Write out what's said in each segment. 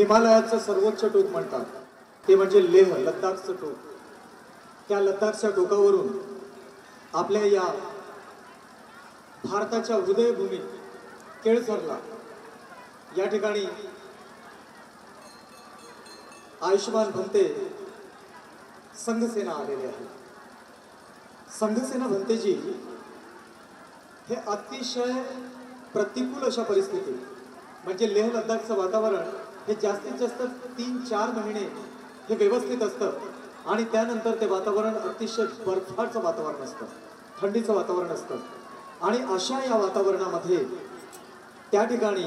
हिमालयाचं सर्वोच्च टोक म्हणतात ते म्हणजे लेह, लद्दाखचं टोक. त्या लद्दाखच्या टोकावरून आपल्या या भारताच्या हृदयभूमीत केळझरला या ठिकाणी आयुष्मान भंते संघसेना आलेले आहे. संघसेना भंतेजी हे अतिशय प्रतिकूल अशा परिस्थिती म्हणजे लेह लद्दाखचं वातावरण हे जास्तीत जास्त 3-4 महिने हे व्यवस्थित असतं आणि त्यानंतर ते वातावरण अतिशय बर्फाचं वातावरण असतं, थंडीचं वातावरण असतं. आणि अशा या वातावरणामध्ये त्या ठिकाणी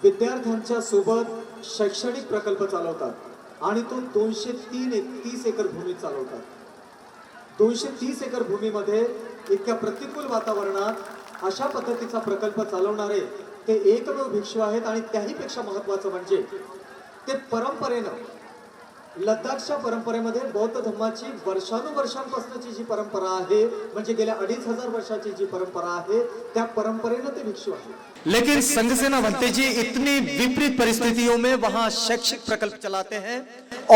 विद्यार्थ्यांच्या सोबत शैक्षणिक प्रकल्प चालवतात आणि तो 230 एकर भूमी चालवतात. 230 एकर भूमीमध्ये इतक्या प्रतिकूल वातावरणात अशा पद्धतीचा प्रकल्प चालवणारे ते एकमेव भिक्षू आहेत. आणि त्याहीपेक्षा महत्त्वाचं म्हणजे ते परंपरेनं लद्दाखच्या परंपरेमध्ये बौद्ध धर्माची वर्षानुवर्षांपासूनची जी परंपरा आहे म्हणजे गेल्या 2500 वर्षाची जी परंपरा आहे त्या परंपरेनं ते भिक्षू आहेत. लेकिन संघसेना भंते जी इतनी विपरीत परिस्थितियों में वहां शैक्षिक प्रकल्प चलाते हैं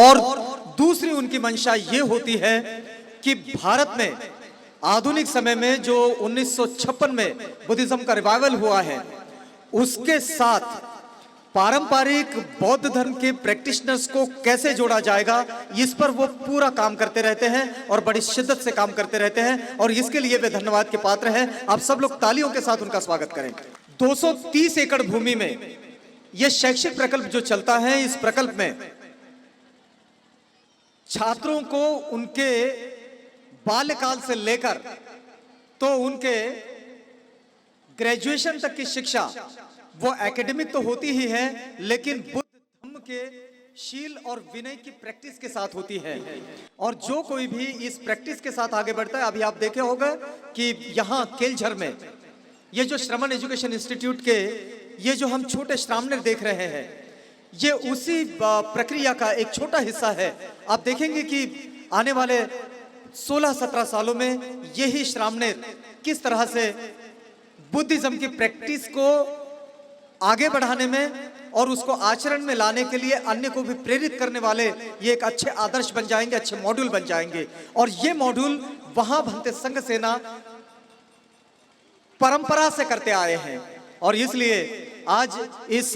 और दूसरी उनकी मंशा ये होती है कि भारत में आधुनिक समय में जो 1956 में बुद्धिज्म का रिवाइवल हुआ है उसके साथ पारंपरिक बौद्ध धर्म के प्रैक्टिशनर्स को कैसे जोड़ा जाएगा इस पर वो पूरा काम करते रहते हैं और बड़ी शिद्दत से काम करते रहते हैं और इसके लिए वे धन्यवाद के पात्र हैं. आप सब लोग तालियों के साथ उनका स्वागत करें. 230 एकड़ भूमि में यह शैक्षिक प्रकल्प जो चलता है, इस प्रकल्प में छात्रों को उनके बाल्यकाल से लेकर तो उनके ग्रेजुएशन तक की शिक्षा वो एकेडमिक तो होती ही है लेकिन बुद्ध धर्म के शील और विनय की प्रैक्टिस के साथ होती है. और जो कोई भी इस प्रैक्टिस के साथ आगे बढ़ता है, अभी आप देखे होगा कि यहाँ केलझर में ये जो श्रमण एजुकेशन इंस्टीट्यूट के ये जो हम छोटे श्रामणेर देख रहे हैं ये उसी प्रक्रिया का एक छोटा हिस्सा है. आप देखेंगे कि आने वाले 16-17 सालों में यही श्रामणेर किस तरह से बुद्धिज्म की प्रैक्टिस को आगे बढ़ाने में और उसको आचरण में लाने के लिए अन्य को भी प्रेरित करने वाले ये एक अच्छे आदर्श बन जाएंगे, अच्छे मॉड्यूल बन जाएंगे. और ये मॉड्यूल वहां भंते संघ सेना परंपरा से करते आए हैं. और इसलिए आज इस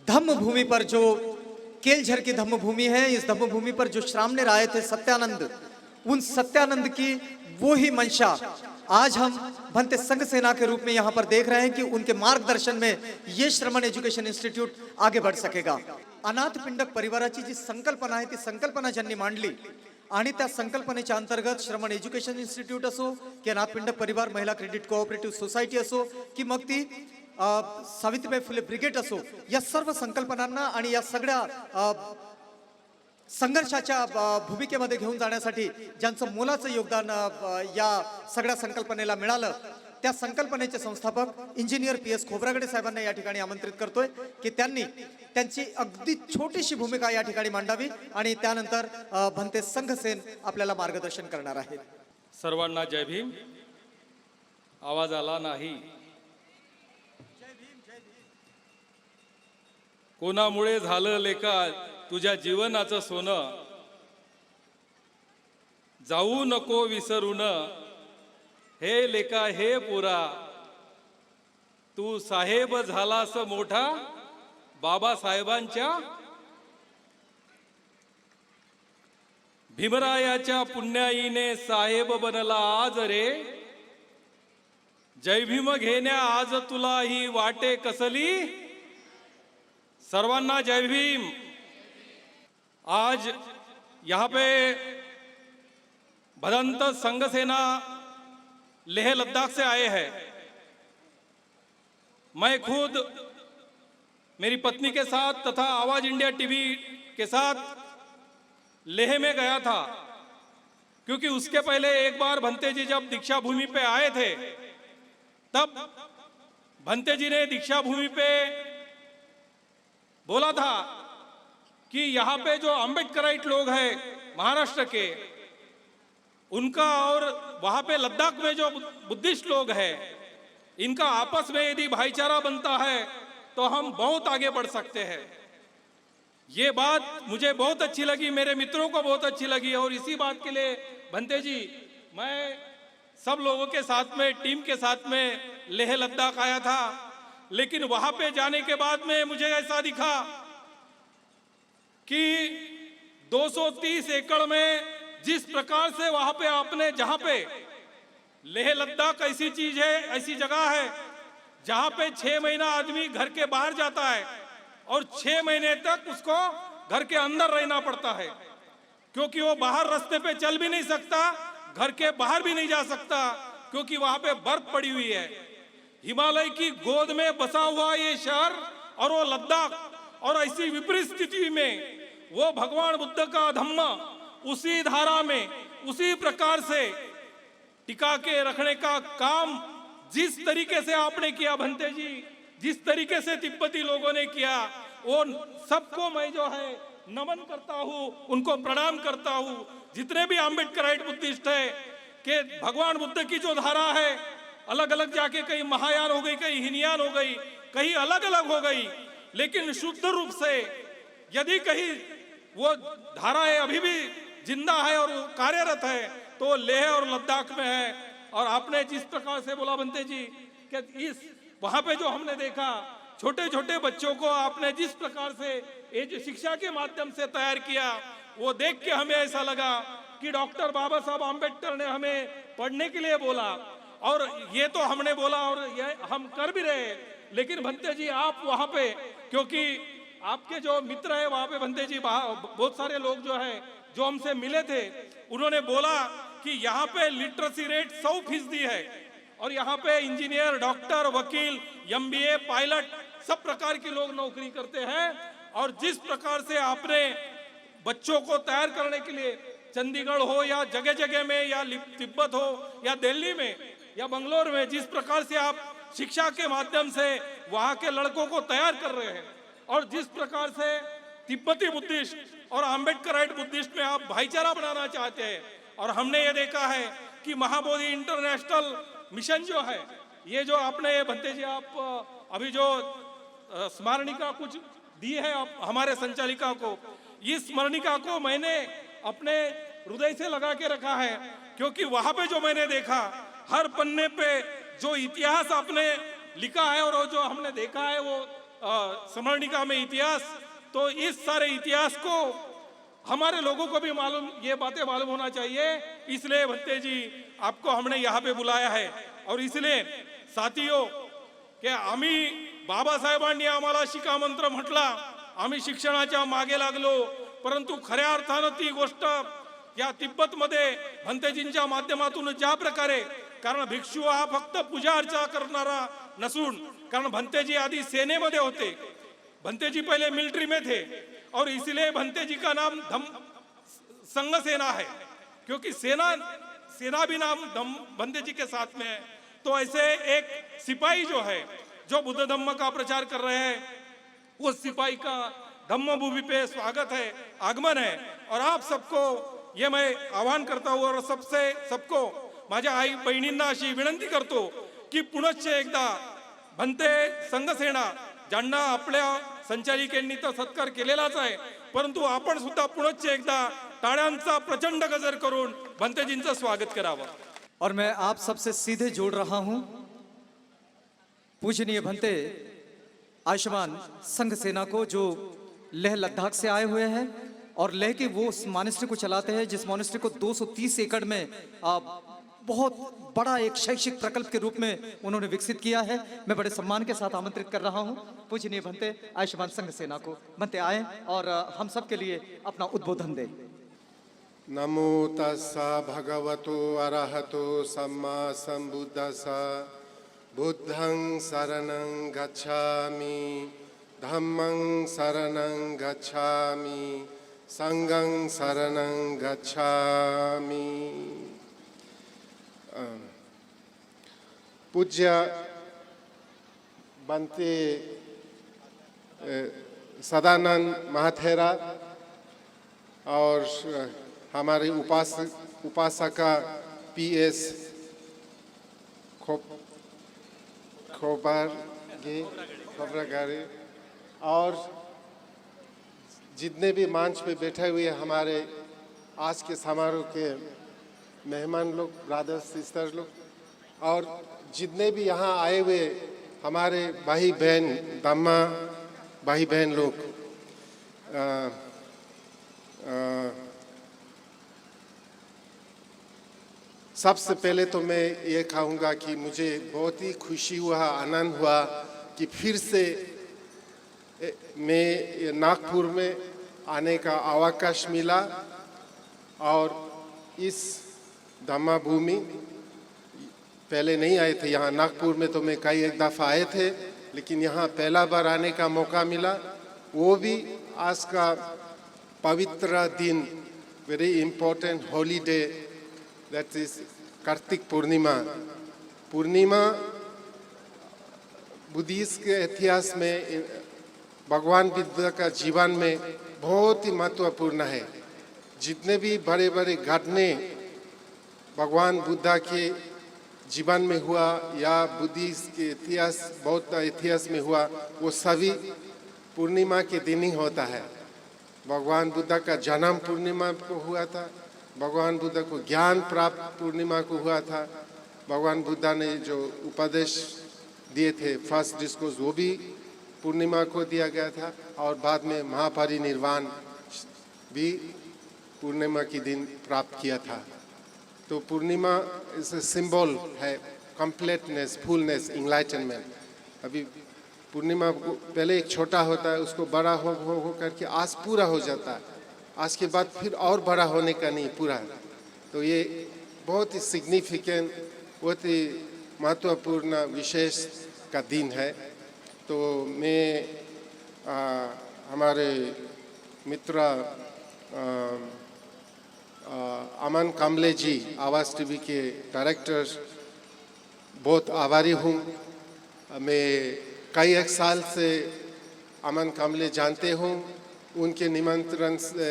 धम्म भूमि पर जो केलझर की धम्म भूमि है, इस धम्म भूमि पर जो श्रामणेर आए थे सत्यानंद, उन सत्यानंद की वो ही मंशा आज हम भंते संघ सेना के रूप में यहाँ पर देख रहे हैं कि उनके मार्गदर्शन में ये श्रमण एजुकेशन इंस्टीट्यूट आगे बढ़ सकेगा. अनाथ पिंडक परिवाराची जी संकल्पना आहे ती संकल्पना ज्यांनी मांडली आणि त्या संकल्पनेच्या अंतर्गत श्रमण एजुकेशन इंस्टीट्यूट असो की अनाथ पिंडक परिवार महिला क्रेडिट कोऑपरेटिव्ह सोसायटी असो की मग ती सावित्रीबाई फुले ब्रिगेड असो, या सर्व संकल्पनांना आणि या सगळ्या संघर्षाच्या भूमिकेमध्ये घेऊन जाण्यासाठी ज्यांचं मोलाचं योगदान या सगळ्या संकल्पनेला मिळालं त्या संकल्पनेचे संस्थापक इंजिनियर PS खोब्रागडे साहेबांना या ठिकाणी आमंत्रित करतोय की त्यांनी त्यांची अगदी छोटीशी भूमिका या ठिकाणी मांडावी आणि त्यानंतर भंते संघसेन आपल्याला मार्गदर्शन करणार आहेत. सर्वांना जय भीम. आवाज आला नाही. कोणामुळे झालं लेका तुझ्या जीवनाचं सोनं, जाऊ नको विसरून हे लेका हे पुरा, तू साहेब झालास मोठा बाबासाहेबांच्या, भीमरायाच्या पुण्याईने साहेब बनला आज रे, जय भीम घेण्या आज तुला ही वाटे कसली. सर्वांना जय भीम. आज यहाँ पे भदंत संघ सेना लेह लद्दाख से आए हैं. मैं खुद मेरी पत्नी के साथ तथा आवाज इंडिया टीवी के साथ लेह में गया था क्योंकि उसके पहले एक बार भंते जी जब दीक्षा भूमि पे आए थे तब भंते जी ने दीक्षा भूमि पे बोला था कि यहाँ पे जो अम्बेडकराइट लोग हैं महाराष्ट्र के, उनका और वहाँ पे लद्दाख में जो बुद्धिस्ट लोग हैं, इनका आपस में यदि भाईचारा बनता है तो हम बहुत आगे बढ़ सकते हैं। ये बात मुझे बहुत अच्छी लगी, मेरे मित्रों को बहुत अच्छी लगी, और इसी बात के लिए भंते जी मैं सब लोगों के साथ में, टीम के साथ में लेह लद्दाख आया था। लेकिन वहां पे जाने के बाद में मुझे ऐसा दिखा कि 230 एकड़ में जिस प्रकार से वहां पे आपने, जहां पे लेह लद्दाख ऐसी चीज है, ऐसी जगह है जहां पे 6 महीना आदमी घर के बाहर जाता है और 6 महीने तक उसको घर के अंदर रहना पड़ता है, क्योंकि वो बाहर रास्ते पे चल भी नहीं सकता, घर के बाहर भी नहीं जा सकता, क्योंकि वहां पे बर्फ पड़ी हुई है। हिमालय की गोद में बसा हुआ ये शहर और वो लद्दाख, और ऐसी विपरीत स्थिति में वो भगवान बुद्ध का धम्म उसी धारा में उसी प्रकार से टिका के रखने का काम जिस तरीके से आपने किया भंते जी, जिस तरीके से तिब्बती लोगों ने किया, वो सबको मैं जो है नमन करता हूँ, उनको प्रणाम करता हूँ। जितने भी अम्बेडकराइट बुद्धिस्ट है कि भगवान बुद्ध की जो धारा है, अलग अलग जाके कहीं महायान हो गई, कहीं हिनयान हो गई, कहीं अलग अलग हो गई, लेकिन शुद्ध रूप से यदि कहीं वो धाराएं अभी भी जिंदा है और कार्यरत है तो लेह और लद्दाख में है। और आपने जिस प्रकार से बोला भंते जी कि इस वहां पे जो हमने देखा छोटे छोटे बच्चों को आपने जिस प्रकार से ये जो शिक्षा के माध्यम से तैयार किया, वो देख के हमें ऐसा लगा कि डॉक्टर बाबा साहब आम्बेडकर ने हमें पढ़ने के लिए बोला, और ये तो हमने बोला और ये हम कर भी रहे। लेकिन भंते जी आप वहां पे, क्योंकि आपके जो मित्र है वहां पे भंते जी, बहुत सारे लोग जो है जो हमसे मिले थे, उन्होंने बोला कि यहाँ पे लिटरेसी रेट 100% है, और यहाँ पे इंजीनियर, डॉक्टर, वकील, MBA, पायलट सब प्रकार के लोग नौकरी करते हैं। और जिस प्रकार से आपने बच्चों को तैयार करने के लिए चंडीगढ़ हो या जगह जगह में, या तिब्बत हो या दिल्ली में या बंगलोर में, जिस प्रकार से आप शिक्षा के माध्यम से वहाँ के लड़कों को तैयार कर रहे हैं, और जिस प्रकार से तिब्बती बुद्धिस्ट और अम्बेडकराइट बुद्धिस्ट में आप भाईचारा बनाना चाहते हैं, और हमने ये देखा है कि महाबोधि इंटरनेशनल मिशन जो है, ये जो आपने भंते जी आप अभी जो स्मरणिका कुछ दी है हमारे संचालिका को, इस स्मरणिका को मैंने अपने हृदय से लगा के रखा है, क्योंकि वहां पे जो मैंने देखा हर पन्ने पे जो इतिहास आपने लिखा है और जो हमने देखा है वो स्मरणिका में इतिहास, तो इस सारे इतिहास को हमारे लोगों को भी मालूम, ये बातें मालूम होना चाहिए। इसलिए भंते जी आपको हमने यहाँ पे बुलाया है। और इसलिए साथियों कि आम्ही बाबासाहेबांनी आम्हाला शिका मंत्र म्हटला, आम्ही शिक्षणाच्या मागे लागलो, परंतु खऱ्या अर्थानं ती गोष्ट या तिब्बतमध्ये भंतेजींच्या माध्यमातून ज्या प्रकारे, कारण भिक्षू हा फक्त पूजा अर्चा करणारा नसून, कारण भंतेजी आधी सेनेमध्ये होते, भंतेजी पहले मिलिट्री में थे, और इसलिए भंतेजी का नाम संघ सेना है, क्योंकि सेना भी नाम भंतेजी के साथ में है। तो ऐसे एक सिपाही जो है जो बुद्ध धम्म का प्रचार कर रहे हैं, उस सिपाही का धम्म भूमि पे स्वागत है, आगमन है। और आप सबको ये मैं आवाहन करता हूँ, और सबको माझ्या आई बहिणींना अशी विनंती करतो की पुनश्च एकदा भंते संघसेना, ज्यांना आपल्या संचालिकेंनी तर सत्कार केलेलाच आहे, परंतु आपण सुद्धा पुनश्च एकदा टाळ्यांचा प्रचंड गजर करून भंतेजींचं स्वागत करावं। और मैं आप सबसे सीधे जोड़ रहा हूं पूजनीय भंते आयुष्मान संघ सेना को, जो लेह लद्दाख से आए हुए हैं और लेह के वो मॉनेस्ट्री को चलाते हैं, जिस मॉनेस्ट्री को 230 एकड़ में बहुत बड़ा एक शैक्षिक प्रकल्प के रूप में उन्होंने विकसित किया है। मैं बड़े सम्मान के साथ आमंत्रित कर रहा हूं पूजनीय भंते आयुष्मान संघ सेना को। भंते आए और हम सब के लिए अपना उद्बोधन दें। नमो तस्सा भगवतो अरहतो सम्मा संबुद्धस्सा, बुद्धं शरणं गच्छामि, धम्मं शरणं गच्छामि, संघं शरणं गच्छामि। पूज्य भंते सदानंद महाथेरा और हमारे उपासका PS खोबारगे खबरगारी और जितने भी मंच पे बैठे हुए हमारे आज के समारोह के मेहमान लोग, ब्रदर्स सिस्टर्स लोग, और जितने भी यहाँ आए हुए हमारे भाई बहन, दामा भाई बहन लोग, सबसे पहले तो मैं ये कहूँगा कि मुझे बहुत ही खुशी हुआ, आनंद हुआ कि फिर से मैं नागपुर में आने का अवकाश मिला और इस धम्मा भूमि पहले नहीं आए थे यहाँ नागपुर में, तो मैं कई एक दफ़ा आए थे, लेकिन यहाँ पहला बार आने का मौका मिला, वो भी आज का पवित्र दिन, very important holiday, that is Kartik Purnima. Purnima Buddhist के इतिहास में भगवान बुद्ध का जीवन में बहुत ही महत्वपूर्ण है। जितने भी बड़े बड़े घटने भगवान बुद्ध के जीवन में हुआ या बुद्धिस्ट के इतिहास, बौद्ध इतिहास में हुआ, वो सभी पूर्णिमा के दिन ही होता है। भगवान बुद्ध का जन्म पूर्णिमा को हुआ था, भगवान बुद्ध को ज्ञान प्राप्त पूर्णिमा को हुआ था, भगवान बुद्ध ने जो उपदेश दिए थे, फर्स्ट डिस्कोर्स, वो भी पूर्णिमा को दिया गया था, और बाद में महापरिनिर्वाण भी पूर्णिमा के दिन प्राप्त किया था। तो पूर्णिमा इज ए सिंबल है कंप्लीटनेस, फुलनेस, इनलाइटनमेंट। अभी पूर्णिमा को पहले एक छोटा होता है, उसको बड़ा हो करके आज पूरा हो जाता है, आज के बाद फिर और बड़ा होने का नहीं, पूरा। तो ये बहुत ही सिग्निफिकेंट, बहुत ही महत्वपूर्ण विशेष का दिन है। तो मैं हमारे मित्र अमन कामले जी, आवाज़ टीवी के डायरेक्टर, बहुत आभारी हूँ। मैं कई एक साल से अमन कामले जानते हूँ, उनके निमंत्रण से,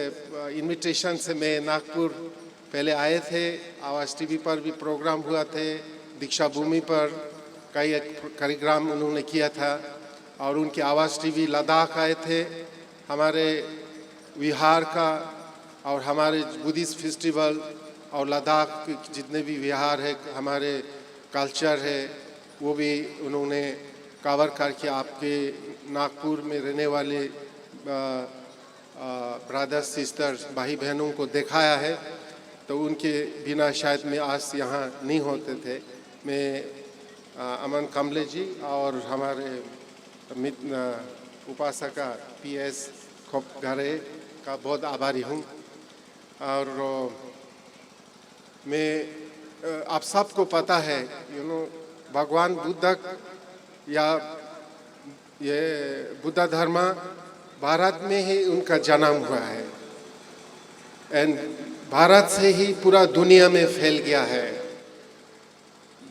इनविटेशन से मैं नागपुर पहले आए थे, आवाज़ टीवी पर भी प्रोग्राम हुआ थे, दीक्षा भूमि पर कई एक कार्यक्रम उन्होंने किया था, और उनके आवाज़ टीवी लद्दाख आए थे, हमारे विहार का और हमारे बुद्धिस्ट फेस्टिवल और लद्दाख के जितने भी विहार है, हमारे कल्चर है, वो भी उन्होंने कवर करके आपके नागपुर में रहने वाले ब्रदर्स सिस्टर्स, भाई बहनों को दिखाया है। तो उनके बिना शायद मैं आज यहाँ नहीं होते थे। मैं अमन कामले जी और हमारे उपासका PS खोपघरे का बहुत आभारी हूँ। और मैं आप सबको पता है, भगवान बुद्ध या ये बुद्ध धर्म भारत में ही उनका जन्म हुआ है, एंड भारत से ही पूरा दुनिया में फैल गया है।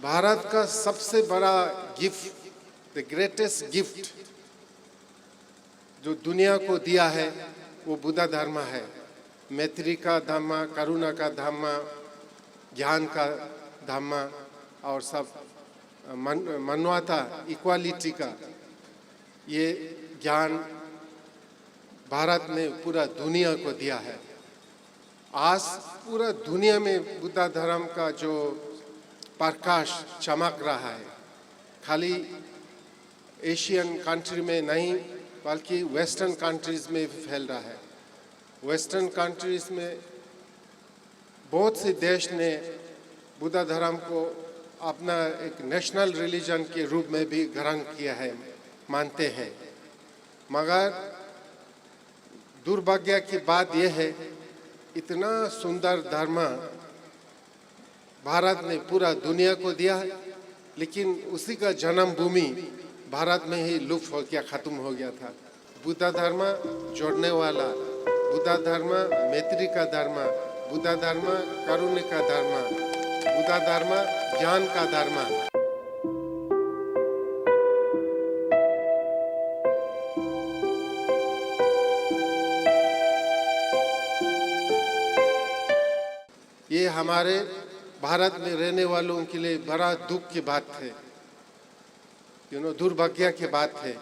भारत का सबसे बड़ा गिफ्ट, द ग्रेटेस्ट गिफ्ट जो दुनिया को दिया है, वो बुद्ध धर्म है। मैत्री का धर्म, करुणा का धर्म, ज्ञान का धर्म, और सब मानवता, इक्वालिटी का ये ज्ञान भारत ने पूरा दुनिया को दिया है। आज पूरा दुनिया में बुद्ध धर्म का जो प्रकाश चमक रहा है, खाली एशियन कंट्री में नहीं बल्कि वेस्टर्न कंट्रीज में भी फैल रहा है। वेस्टर्न कंट्रीज में बहुत से देश ने बुद्ध धर्म को अपना एक नेशनल रिलीजन के रूप में भी ग्रहण किया है, मानते हैं। मगर दुर्भाग्य की बात यह है, इतना सुंदर धर्म भारत ने पूरा दुनिया को दिया है, लेकिन उसी का जन्मभूमि भारत में ही लुप्त हो गया, खत्म हो गया था। बुद्ध धर्म जोड़ने वाला, बुद्ध धर्म मैत्री का धर्म, बुद्ध धर्म करुणा का धर्म, बुद्ध धर्म ज्ञान का धर्म। ये हमारे भारत में रहने वालों के लिए बड़ा दुख की बात है, दुर्भाग्य की बात है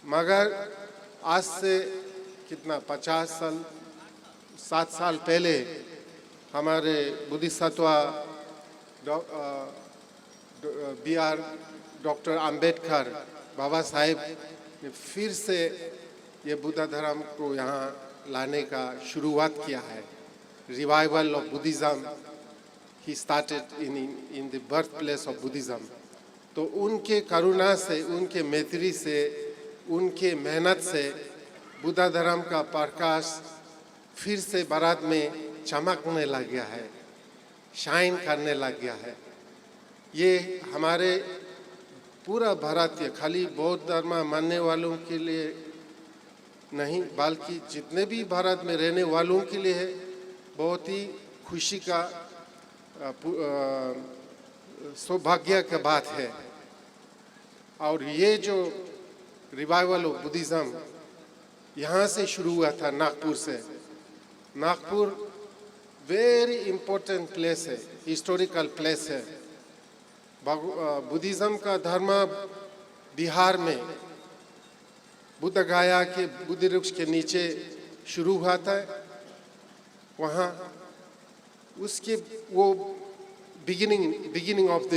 मगर आज से कितना 50 साल 7 साल पहले हमारे बोधिसत्व BR डॉक्टर अंबेडकर बाबा साहेब ने फिर से ये बुद्ध धर्म को यहाँ लाने का शुरुआत किया है। Revival of Buddhism he started in the birth place of Buddhism. तो उनके करुणा से, उनके मैत्री से, उनके मेहनत से बुद्ध धर्म का प्रकाश फिर से भारत में चमकने लग गया है, शाइन करने लग गया है। ये हमारे पूरा भारतीय, खाली बौद्ध धर्म मानने वालों के लिए नहीं बल्कि जितने भी भारत में रहने वालों के लिए है, बहुत ही खुशी का सौभाग्य की बात है। और ये जो रिवाइवल ऑफ बुद्धिज्म यहाँ से शुरू हुआ था, नागपुर से। नागपुर वेरी इम्पोर्टेंट प्लेस है, हिस्टोरिकल प्लेस है। बुद्धिज्म का धर्म बिहार में बुद्ध गया के बुद्ध वृक्ष के नीचे शुरू हुआ था। वहाँ उसके वो बिगिनिंग ऑफ द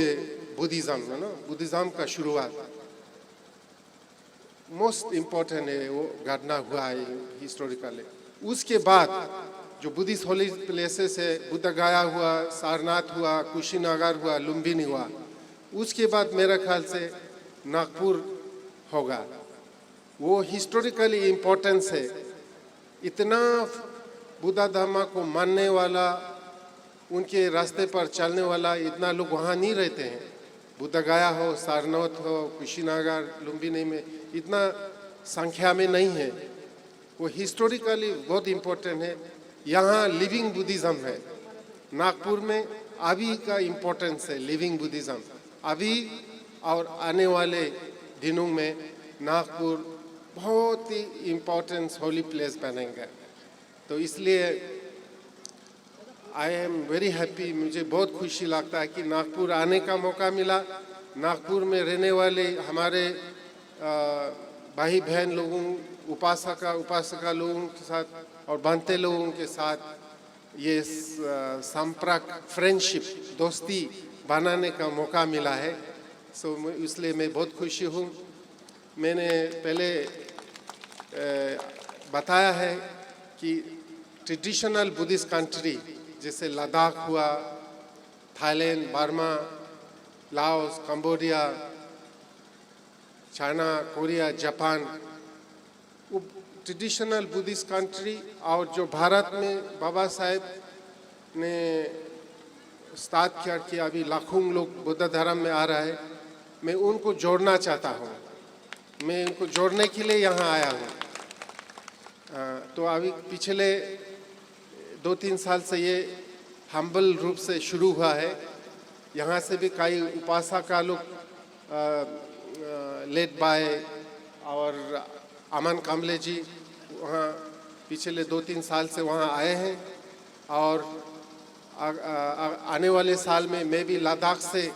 बुद्धिज्म है ना, बुद्धिज्म का शुरुआत मोस्ट इम्पोर्टेंट है, वो घटना हुआ है हिस्टोरिकली। उसके बाद जो बुद्धिस्ट होली प्लेसेस है, बुद्ध गया हुआ, सारनाथ हुआ, कुशीनगर हुआ, लुम्बिनी हुआ, उसके बाद मेरा ख्याल से नागपुर होगा। वो हिस्टोरिकली इम्पोर्टेंस है। इतना बुद्ध धर्म को मानने वाला, उनके रास्ते पर चलने वाला इतना लोग वहाँ नहीं रहते हैं। बुद्ध गया हो, सारनाथ हो, कुशीनगर, लुम्बिनी में इतना संख्या में नहीं है। वो हिस्टोरिकली बहुत इम्पोर्टेंट है। यहाँ लिविंग बुद्धिज्म है। नागपुर में अभी का इम्पोर्टेंस है लिविंग बुद्धिज्म। अभी और आने वाले दिनों में नागपुर बहुत ही इम्पोर्टेंट होली प्लेस बनेगा। तो इसलिए आई एम वेरी हैप्पी, मुझे बहुत खुशी लगता है कि नागपुर आने का मौका मिला। नागपुर में रहने वाले हमारे भाई बहन लोगों, उपासका लोगों के साथ और बनते लोगों के साथ ये संपर्क, फ्रेंडशिप, दोस्ती बनाने का मौका मिला है। इसलिए मैं बहुत खुशी हूँ। मैंने पहले बताया है कि ट्रेडिशनल बुद्धिस्ट कंट्री जैसे लद्दाख हुआ, Thailand, Burma, Laos, Cambodia, China, Korea, Japan, वो ट्रेडिशनल बुद्धिस्ट कंट्री और जो भारत में बाबा साहेब ने स्टार्ट किया कि अभी लाखों लोग बुद्ध धर्म में आ रहा है, मैं उनको जोड़ना चाहता हूँ। मैं उनको जोड़ने के लिए यहाँ आया हूँ। तो अभी पिछले 2-3 साल से ये हम्बल रूप से शुरू हुआ है। यहाँ से भी कई उपासका लोग लेड बाय और अमन कामले जी वहाँ पिछले 2-3 साल से वहाँ आए हैं। और आने वाले साल में मैं भी लद्दाख से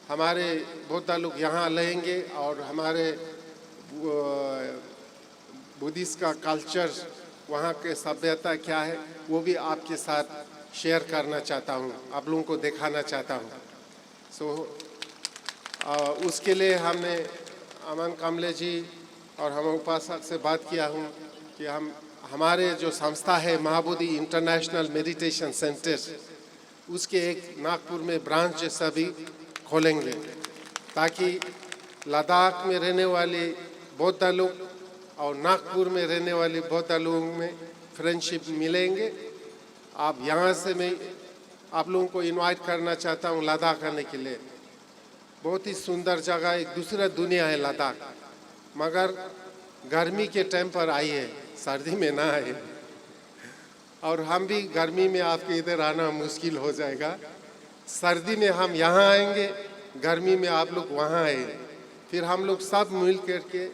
हमारे बहुत लोग यहाँ रहेंगे और हमारे बुद्धिस्ट का कल्चर, वहाँ के सभ्यता क्या है, वो भी आपके साथ शेयर करना चाहता हूँ, आप लोगों को दिखाना चाहता हूँ। उसके लिए हमने अमन कामले जी और हम उपासक से बात किया हूँ कि हम हमारे जो संस्था है महाबोधि इंटरनेशनल मेडिटेशन सेंटर, उसके एक नागपुर में ब्रांच जैसा भी खोलेंगे ताकि लद्दाख में रहने वाले बौद्ध लोग और नागपुर में रहने वाले बौद्ध लोगों में फ्रेंडशिप मिलेंगे। आप यहाँ से मैं आप लोगों को इनवाइट करना चाहता हूँ लद्दाख आने के लिए। बहुत ही सुंदर जगह, एक दूसरा दुनिया है लद्दाख, मगर गर्मी के टाइम पर आइए, सर्दी में ना आए। और हम भी गर्मी में आपके इधर आना मुश्किल हो जाएगा। सर्दी में हम यहाँ आएंगे, गर्मी में आप लोग वहाँ आए, फिर हम लोग सब मिल करके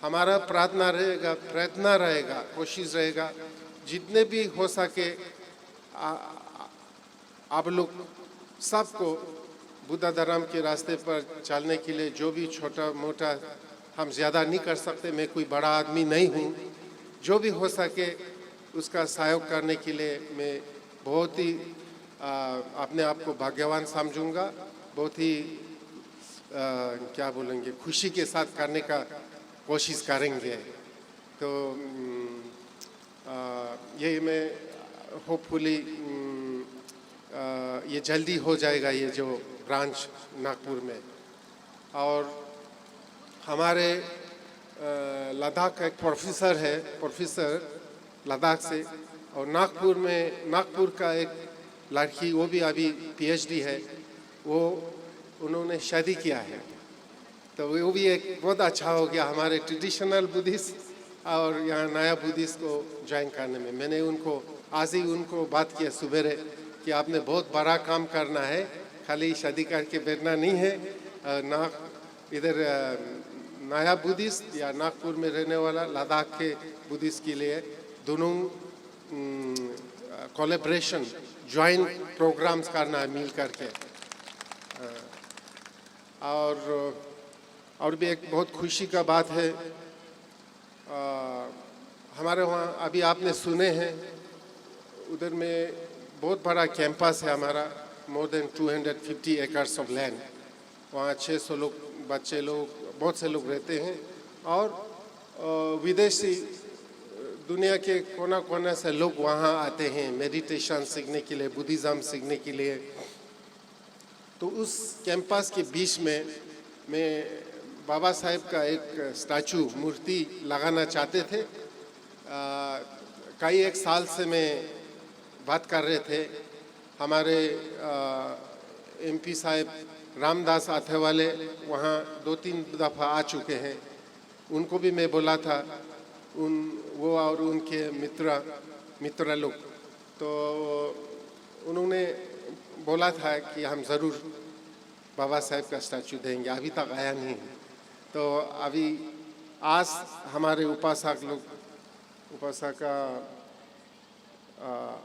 हमारा प्रार्थना रहेगा, प्रयत्न रहेगा, कोशिश रहेगा जितने भी हो सके आप लोग सबको बुद्ध धर्म के रास्ते पर चलने के लिए जो भी छोटा मोटा हम ज़्यादा नहीं कर सकते, मैं कोई बड़ा आदमी नहीं हूँ। जो भी हो सके उसका सहयोग करने के लिए मैं बहुत ही अपने आप को भाग्यवान समझूंगा, बहुत ही क्या बोलेंगे, खुशी के साथ करने का कोशिश करेंगे। तो ये मैं होपफुली ये जल्दी हो जाएगा, ये जो ब्रांच नागपुर में। और हमारे लद्दाख का एक प्रोफेसर है, प्रोफेसर लद्दाख से, और नागपुर का एक लड़की, वो भी अभी पीएचडी है, उन्होंने शादी किया है। तो वो भी एक बहुत अच्छा हो गया हमारे ट्रेडिशनल बुद्धिस्ट और यहाँ नया बुद्धिस्ट को ज्वाइन करने में। मैंने उनको आज ही उनको बात किया सुबह कि आपने बहुत बड़ा काम करना है, खाली शादी करके बैठना नहीं है। इधर नया बुद्धिस्ट या नागपुर में रहने वाला लद्दाख के बुद्धिस्ट के लिए दोनों कोलैबोरेशन ज्वाइंट प्रोग्राम्स करना है मिल करके। और भी एक बहुत खुशी का बात है, हमारे वहाँ अभी आपने सुने हैं उधर में बहुत बड़ा कैंपस है हमारा, more than 250 acres of land. वहाँ 600 लोग, बच्चे लोग, बहुत से लोग रहते हैं, और विदेशी दुनिया के कोना कोना से लोग वहाँ आते हैं मेडिटेशन सीखने के लिए, बुद्धिज़्म सीखने के लिए। तो उस कैंपस के बीच में मैं बाबा साहेब का एक स्टैचू, मूर्ति लगाना चाहते थे। कई एक साल से मैं बात कर रहे थे। हमारे एमपी साहब रामदास आथेवाले वहाँ 2-3 दफ़ा आ चुके हैं, उनको भी मैं बोला था, वो और उनके मित्र लोग, तो उन्होंने बोला था कि हम ज़रूर बाबा साहेब का स्टैचू देंगे, अभी तक आया नहीं। तो अभी आज हमारे उपासका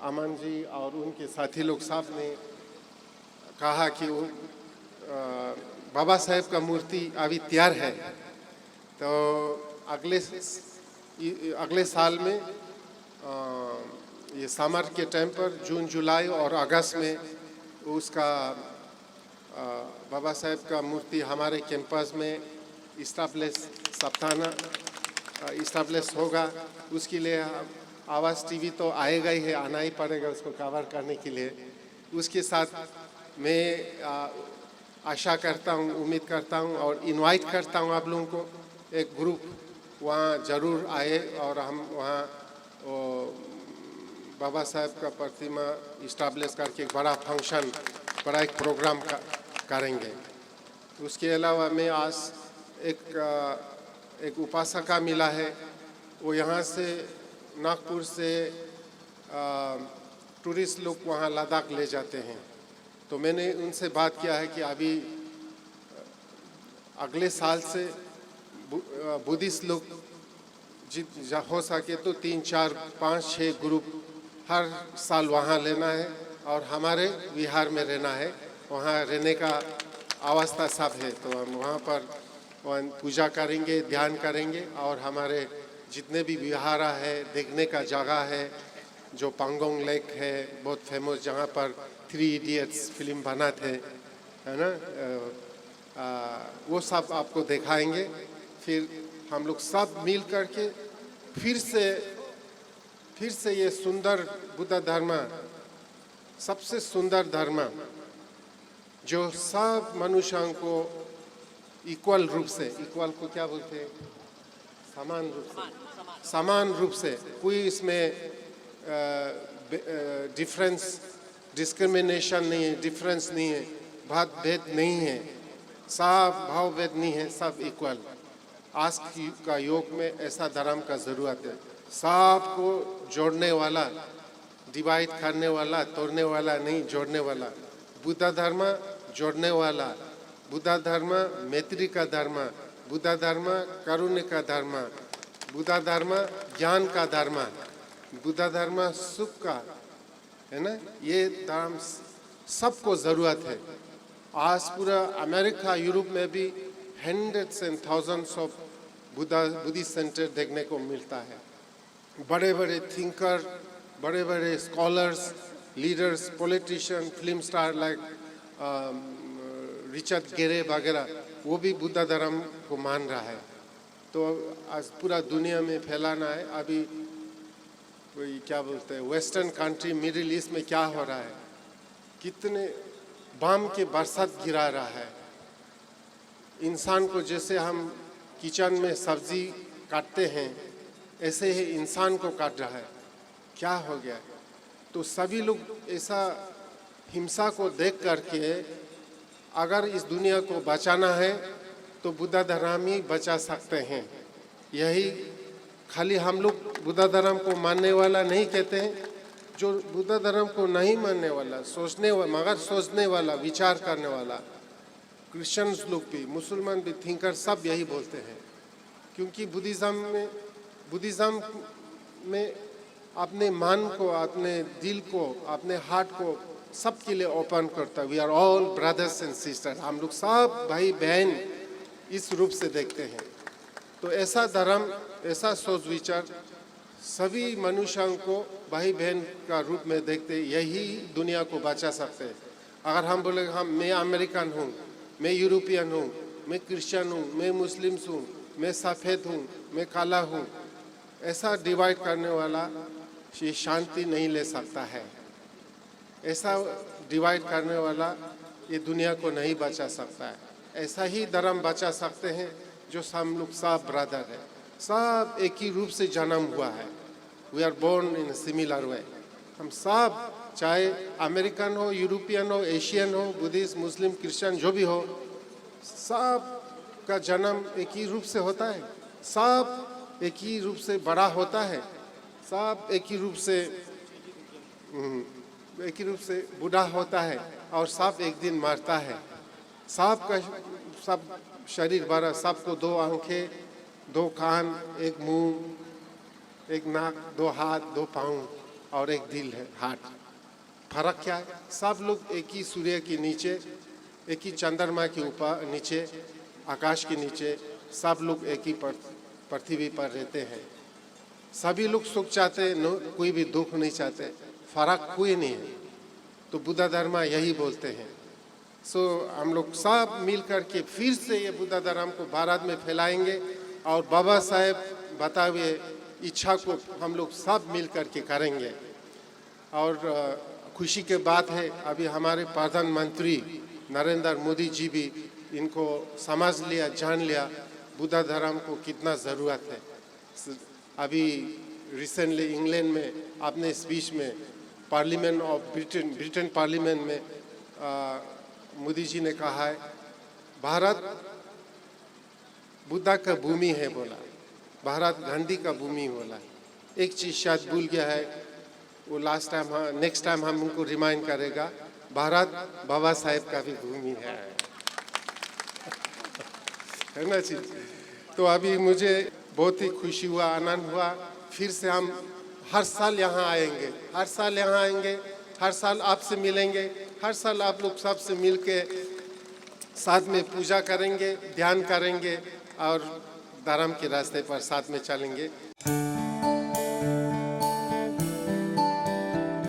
अमन जी और उनके साथी लोग साहब ने कहा कि वो बाबा साहेब का मूर्ति अभी तैयार है। तो अगले साल में ये समर के टाइम पर जून, जुलाई और अगस्त में उसका बाबा साहेब का मूर्ति हमारे कैंपस में इस्टेब्लिश होगा। उसके लिए आवाज़ टीवी तो आएगा ही है, आना ही पड़ेगा उसको कवर करने के लिए। उसके साथ मैं आशा करता हूँ, उम्मीद करता हूँ और इनवाइट करता हूँ आप लोगों को, एक ग्रुप वहाँ ज़रूर आए और हम वहाँ बाबा साहेब का प्रतिमा इस्टेब्लिश करके एक बड़ा फंक्शन, बड़ा एक प्रोग्राम करेंगे। उसके अलावा मैं आज एक उपासका मिला है, वो यहाँ से नागपुर से टूरिस्ट लोग वहाँ लद्दाख ले जाते हैं। तो मैंने उनसे बात किया है कि अभी अगले साल से बुद्धिस्ट लोग हो सके तो 3, 4, 5, 6 ग्रुप हर साल वहाँ लेना है और हमारे बिहार में रहना है। वहाँ रहने का अवस्था सब है, तो हम वहाँ पर पूजा करेंगे, ध्यान करेंगे और हमारे जितने भी विहारा है, देखने का जगह है, जो पांगोंग लेक है बहुत फेमस, जहाँ पर 3 इडियट्स फिल्म बना थे, है ना, वो सब आपको दिखाएंगे। फिर हम लोग सब मिल करके फिर से ये सुंदर बुद्ध धर्म, सबसे सुंदर धर्म, जो सब मनुष्यों को इक्वल रूप से, इक्वल को क्या बोलते हैं, समान रूप से, कोई इसमें डिफरेंस, डिस्क्रिमिनेशन नहीं है, डिफरेंस नहीं है, भेद नहीं है, सब भाव भेद नहीं है, सब इक्वल। आज का युग में ऐसा धर्म का ज़रूरत है, सबको जोड़ने वाला, डिवाइड करने वाला, तोड़ने वाला नहीं, जोड़ने वाला। बुद्ध धर्म जोड़ने वाला, बुद्ध धर्म मैत्री का धर्म, बुद्ध धर्म करुणा का धर्म, बुद्ध धर्म ज्ञान का धर्म, बुद्ध धर्म सुख का, है ना, ये धर्म सबको ज़रूरत है। आज पूरा अमेरिका, यूरोप में भी hundreds and thousands of Buddhist centre देखने को मिलता है। बड़े बड़े थिंकर, बड़े बड़े scholars, leaders, politician, film star like Richard Gere वगैरह, वो भी बुद्ध धर्म को मान रहा है। तो आज पूरा दुनिया में फैलाना है। अभी वही क्या बोलते हैं, वेस्टर्न कंट्री, मिडिल ईस्ट में क्या हो रहा है, कितने बम के बरसात गिरा रहा है। इंसान को जैसे हम किचन में सब्जी काटते हैं, ऐसे ही इंसान को काट रहा है। क्या हो गया? तो सभी लोग ऐसा हिंसा को देख करके अगर इस दुनिया को बचाना है तो बुद्ध धर्म ही बचा सकते हैं। यही खाली हम लोग बुद्ध धर्म को मानने वाला नहीं कहते हैं, जो बुद्ध धर्म को नहीं मानने वाला, मगर सोचने वाला, विचार करने वाला, क्रिश्चियंस लोग भी, मुसलमान भी, थिंकर सब यही बोलते हैं। क्योंकि बुद्धिज़्म में अपने मन को, अपने दिल को, अपने हार्ट को सबके लिए ओपन करता है। We are all brothers and sister, हम लोग सब भाई बहन इस रूप से देखते हैं। तो ऐसा धर्म, ऐसा सोच विचार सभी मनुष्यों को भाई बहन का रूप में देखते, यही दुनिया को बचा सकते हैं। अगर हम बोले मैं अमेरिकन हूँ, मैं यूरोपियन हूँ, मैं क्रिश्चियन हूँ, मैं मुस्लिम हूँ, मैं सफ़ेद हूँ, मैं काला हूँ, ऐसा डिवाइड करने वाला ये शांति नहीं ले सकता है। ऐसा डिवाइड करने वाला ये दुनिया को नहीं बचा सकता है। ऐसा ही धर्म बचा सकते हैं जो हम लोग सब ब्रदर है, सब एक ही रूप से जन्म हुआ है। We are born in similar way. हम सब, चाहे अमेरिकन हो, यूरोपियन हो, एशियन हो, बुद्धिस्ट, मुस्लिम, क्रिश्चियन, जो भी हो, सब का जन्म एक ही रूप से होता है। सब एक ही रूप से बड़ा होता है, सब एक ही रूप से बूढ़ा होता है, और सब एक दिन मरता है। सब शरीर भरा, सबको 2 आंखें, 2 कान, 1 मुंह, 1 नाक, 2 हाथ, 2 पाँव और 1 दिल है, हार्ट। फर्क क्या है? सब लोग एक ही सूर्य के नीचे, एक ही चंद्रमा के ऊपर नीचे, आकाश के नीचे, सब लोग एक ही पृथ्वी पर रहते हैं। सभी लोग सुख चाहते हैं, कोई भी दुख नहीं चाहते, फर्क कोई नहीं है। तो बुद्ध धर्म यही बोलते हैं। हम लोग सब मिल कर के फिर से ये बुद्ध धर्म को भारत में फैलाएंगे, और बाबा साहेब बताए हुए इच्छा को हम लोग सब मिल कर के करेंगे। और खुशी के बात है, अभी हमारे प्रधानमंत्री नरेंद्र मोदी जी भी इनको समझ लिया, जान लिया बुद्ध धर्म को कितना ज़रूरत है। अभी रिसेंटली इंग्लैंड में अपने स्पीच में पार्लियामेंट ऑफ ब्रिटेन पार्लियामेंट में मोदी जी ने कहा है, भारत बुद्ध का भूमि है बोला, भारत गांधी का भूमि बोला। एक चीज़ शायद भूल गया है, वो नेक्स्ट टाइम हम उनको रिमाइंड करेगा, भारत बाबा साहेब का भी भूमि है ना जी। तो अभी मुझे बहुत ही खुशी हुआ, आनंद हुआ। फिर से हम हर साल यहाँ आएंगे, हर साल आपसे मिलेंगे, हर साल आप लोग सबसे मिल के साथ में पूजा करेंगे, ध्यान करेंगे और धर्म के रास्ते पर साथ में चलेंगे।